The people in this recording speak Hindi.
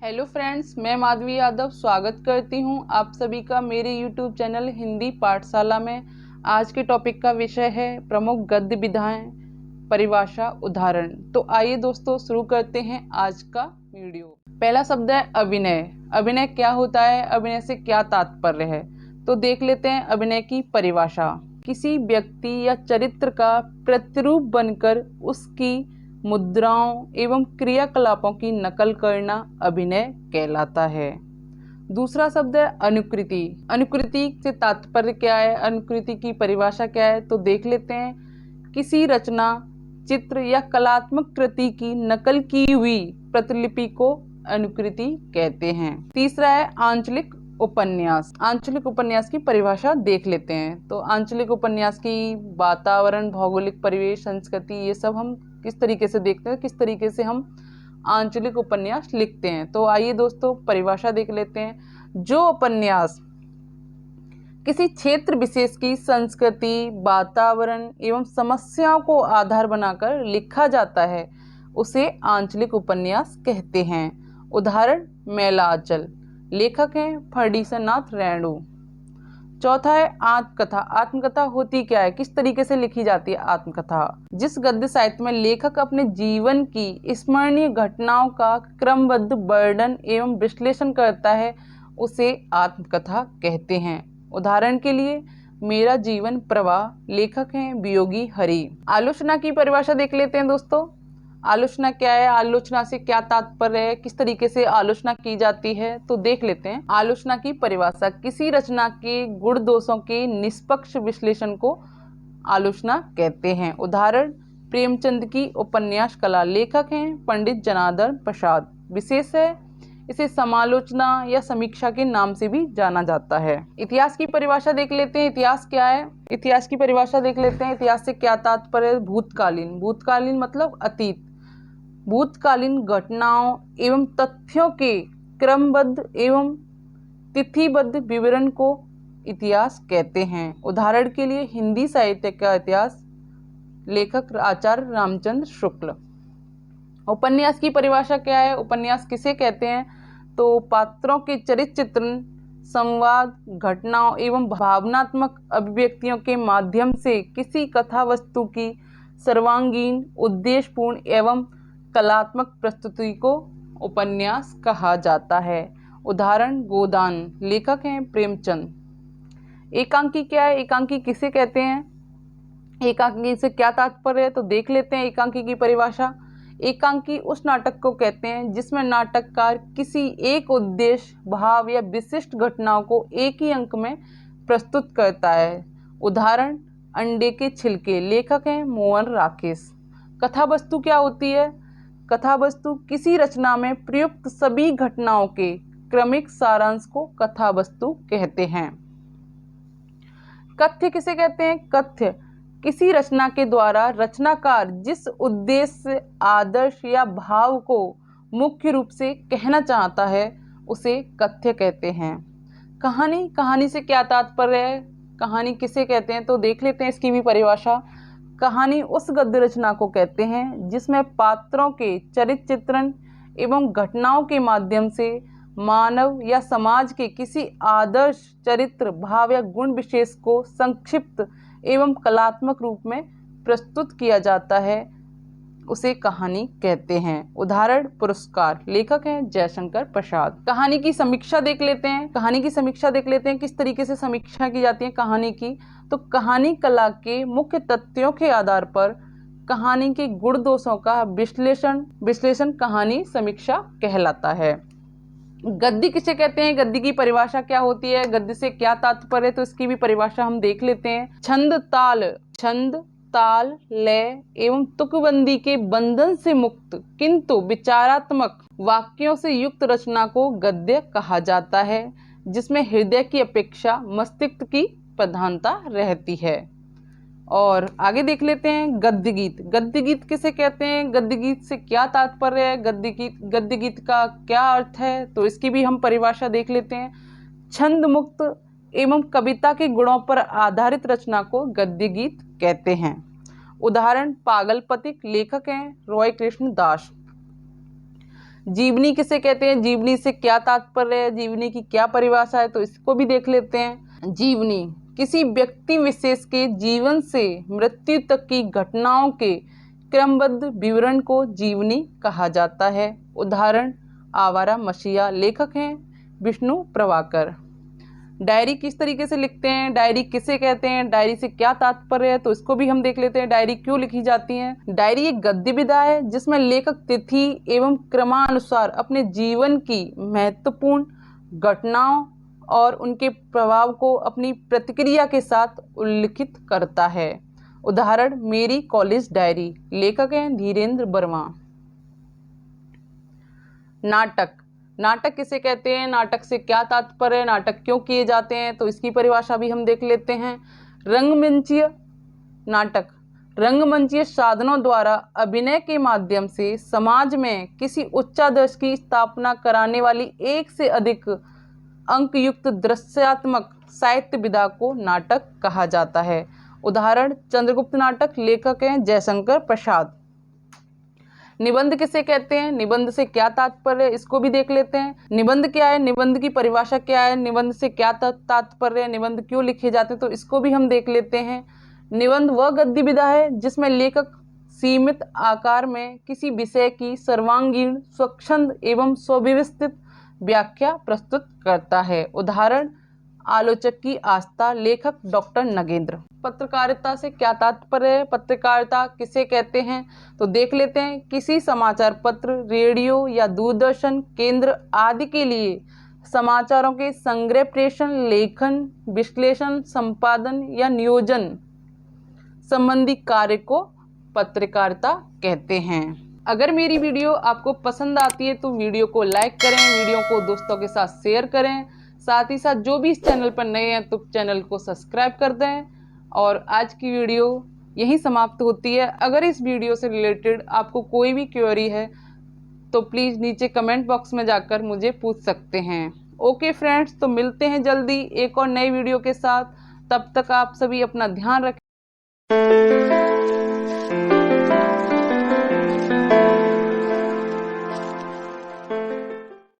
हेलो फ्रेंड्स, मैं माधवी यादव स्वागत करती हूं आप सभी का मेरे यूट्यूब चैनल हिंदी पाठशाला में। आज के टॉपिक का विषय है प्रमुख गद्य विधाएं, परिभाषा, उदाहरण। तो आइए दोस्तों शुरू करते हैं आज का वीडियो। पहला शब्द है अभिनय। अभिनय क्या होता है, अभिनय से क्या तात्पर्य है, तो देख लेते हैं अभिनय की परिभाषा। किसी व्यक्ति या चरित्र का प्रतिरूप बनकर उसकी मुद्राओं एवं क्रियाकलापों की नकल करना अभिनय कहलाता है। दूसरा शब्द है अनुकृति। अनुकृति से तात्पर्य क्या है, अनुकृति की परिभाषा क्या है, तो देख लेते हैं। किसी रचना, चित्र या कलात्मक कृति की नकल की हुई प्रतिलिपि को अनुकृति कहते हैं। तीसरा है आंचलिक उपन्यास। आंचलिक उपन्यास की परिभाषा देख लेते हैं। तो आंचलिक उपन्यास की वातावरण, भौगोलिक परिवेश, संस्कृति, ये सब हम किस तरीके से देखते हैं, किस तरीके से हम आंचलिक उपन्यास लिखते हैं। तो आइए दोस्तों परिभाषा देख लेते हैं। जो उपन्यास किसी क्षेत्र विशेष की संस्कृति, वातावरण एवं समस्याओं को आधार बनाकर लिखा जाता है उसे आंचलिक उपन्यास कहते हैं। उदाहरण मैला आंचल, लेखक हैं फर्डिसन नाथ रेणु। चौथा है आत्मकथा। आत्मकथा होती क्या है, किस तरीके से लिखी जाती है आत्मकथा? जिस गद्य साहित्य में लेखक अपने जीवन की स्मरणीय घटनाओं का क्रमबद्ध वर्णन एवं विश्लेषण करता है उसे आत्मकथा कहते हैं। उदाहरण के लिए मेरा जीवन प्रवाह, लेखक हैं वियोगी हरि। आलोचना की परिभाषा देख लेते हैं दोस्तों। आलोचना क्या है, आलोचना से क्या तात्पर्य है, किस तरीके से आलोचना की जाती है, तो देख लेते हैं। आलोचना की परिभाषा किसी रचना के गुण दोषों के निष्पक्ष विश्लेषण को आलोचना कहते हैं। उदाहरण प्रेमचंद की उपन्यास कला, लेखक हैं पंडित जनार्दन प्रसाद। विशेष है इसे समालोचना या समीक्षा के नाम से भी जाना जाता है। इतिहास की परिभाषा देख लेते हैं। इतिहास क्या है, इतिहास की परिभाषा देख लेते हैं। इतिहास से क्या तात्पर्य है? भूतकालीन। भूतकालीन मतलब अतीत। भूतकालीन घटनाओं एवं तथ्यों के क्रमबद्ध एवं तिथिबद्ध विवरण को इतिहास कहते हैं। उदाहरण के लिए हिंदी साहित्य का इतिहास, लेखक आचार्य रामचंद्र शुक्ल। उपन्यास की परिभाषा क्या है? उपन्यास किसे कहते हैं? तो पात्रों के चरित्र चित्रण, संवाद, घटनाओं एवं भावनात्मक अभिव्यक्तियों के माध्यम से किसी कथा वस्तु की सर्वांगीण, उद्देश्यपूर्ण एवं कलात्मक प्रस्तुति को उपन्यास कहा जाता है। उदाहरण गोदान, लेखक हैं प्रेमचंद। एकांकी क्या है? एकांकी किसे कहते हैं? एकांकी से क्या तात्पर्य है, तो देख लेते हैं एकांकी की परिभाषा। एकांकी उस नाटक को कहते हैं जिसमें नाटककार किसी एक उद्देश्य, भाव या विशिष्ट घटनाओं को एक ही अंक में प्रस्तुत करता है। उदाहरण अंडे के छिलके, लेखक हैं मोहन राकेश। कथा वस्तु क्या होती है? कथा वस्तु किसी रचना में प्रयुक्त सभी घटनाओं के क्रमिक सारांश को कथा वस्तु कहते हैं। कथ्य किसे कहते हैं? कथ्य किसी रचना के द्वारा रचनाकार जिस उद्देश्य, आदर्श या भाव को मुख्य रूप से कहना चाहता है उसे कथ्य कहते हैं। कहानी, कहानी से क्या तात्पर्य है? कहानी किसे कहते हैं, तो देख लेते हैं इसकी भी परिभाषा। कहानी उस गद्य रचना को कहते हैं जिसमें पात्रों के चरित्र चित्रण एवं घटनाओं के माध्यम से मानव या समाज के किसी आदर्श, चरित्र, भाव या गुण विशेष को संक्षिप्त एवं कलात्मक रूप में प्रस्तुत किया जाता है उसे कहानी कहते हैं। उदाहरण पुरस्कार, लेखक हैं जयशंकर प्रसाद। कहानी की समीक्षा देख लेते हैं। कहानी की समीक्षा देख लेते हैं किस तरीके से समीक्षा की जाती है कहानी की। तो कहानी कला के मुख्य तथ्यों के आधार पर कहानी के गुण दोषों का विश्लेषण कहानी समीक्षा कहलाता है। गद्य किसे कहते हैं? गद्य की परिभाषा क्या होती है? गद्य से क्या तात्पर्य है, तो इसकी भी परिभाषा हम देख लेते हैं। छंद, ताल, लय एवं तुकबंदी के बंधन से मुक्त किंतु विचारात्मक वाक्यों से युक्त रचना को गद्य कहा जाता है जिसमें हृदय की अपेक्षा मस्तिष्क की प्रधानता रहती है। और आगे देख लेते हैं गद्य गीत। गद्य गीत किसे कहते हैं? गद्य गीत से क्या तात्पर्य है? गद्य गीत का क्या अर्थ है, तो इसकी भी हम परिभाषा देख लेते हैं। छंद मुक्त एवं कविता के गुणों पर आधारित रचना को गद्य गीत कहते हैं। उदाहरण पागल पथिक, लेखक हैं रॉय कृष्ण दास। जीवनी किसे कहते हैं, जीवनी से क्या तात्पर्य है, जीवनी की क्या परिभाषा है, तो इसको भी देख लेते हैं। जीवनी किसी व्यक्ति विशेष के जीवन से मृत्यु तक की घटनाओं के क्रमबद्ध विवरण को जीवनी कहा जाता है। उदाहरण आवारा मसीहा, लेखक हैं विष्णु प्रभाकर। डायरी किस तरीके से लिखते हैं, डायरी किसे कहते हैं, डायरी से क्या तात्पर्य है, तो इसको भी हम देख लेते हैं। डायरी क्यों लिखी जाती है। डायरी एक गद्य विधा है जिसमें लेखक तिथि एवं क्रमानुसार अपने जीवन की महत्वपूर्ण घटनाओं और उनके प्रभाव को अपनी प्रतिक्रिया के साथ उल्लिखित करता है। उदाहरण मेरी कॉलेज डायरी, लेखक हैं धीरेन्द्र वर्मा। नाटक, नाटक किसे कहते हैं, नाटक से क्या तात्पर्य है, नाटक क्यों किए जाते हैं, तो इसकी परिभाषा भी हम देख लेते हैं। रंगमंचीय नाटक रंगमंचीय साधनों द्वारा अभिनय के माध्यम से समाज में किसी उच्चादर्श की स्थापना कराने वाली एक से अधिक अंकयुक्त दृश्यात्मक साहित्य विधा को नाटक कहा जाता है। उदाहरण चंद्रगुप्त नाटक, लेखक हैं जयशंकर प्रसाद। निबंध किसे कहते हैं, निबंध से क्या तात्पर्य है, इसको भी देख लेते हैं। निबंध क्या है, निबंध की परिभाषा क्या है, निबंध से क्या तात्पर्य है, निबंध क्यों लिखे जाते हैं, तो इसको भी हम देख लेते हैं। निबंध वह गद्य विधा है जिसमें लेखक सीमित आकार में किसी विषय की सर्वांगीण, स्वच्छंद एवं सुव्यवस्थित व्याख्या प्रस्तुत करता है। उदाहरण आलोचक की आस्था, लेखक डॉक्टर नगेंद्र। पत्रकारिता से क्या तात्पर्य है, पत्रकारिता किसे कहते हैं, तो देख लेते हैं। किसी समाचार पत्र, रेडियो या दूरदर्शन केंद्र आदि के लिए समाचारों के संग्रह, प्रेषण, लेखन, विश्लेषण, संपादन या नियोजन संबंधी कार्य को पत्रकारिता कहते हैं। अगर मेरी वीडियो आपको पसंद आती है तो वीडियो को लाइक करें, वीडियो को दोस्तों के साथ शेयर करें, साथ ही साथ जो भी इस चैनल पर नए हैं तो चैनल को सब्सक्राइब कर दें। और आज की वीडियो यहीं समाप्त होती है। अगर इस वीडियो से रिलेटेड आपको कोई भी क्वेरी है तो प्लीज़ नीचे कमेंट बॉक्स में जाकर मुझे पूछ सकते हैं। ओके फ्रेंड्स, तो मिलते हैं जल्दी एक और नई वीडियो के साथ। तब तक आप सभी अपना ध्यान रखें।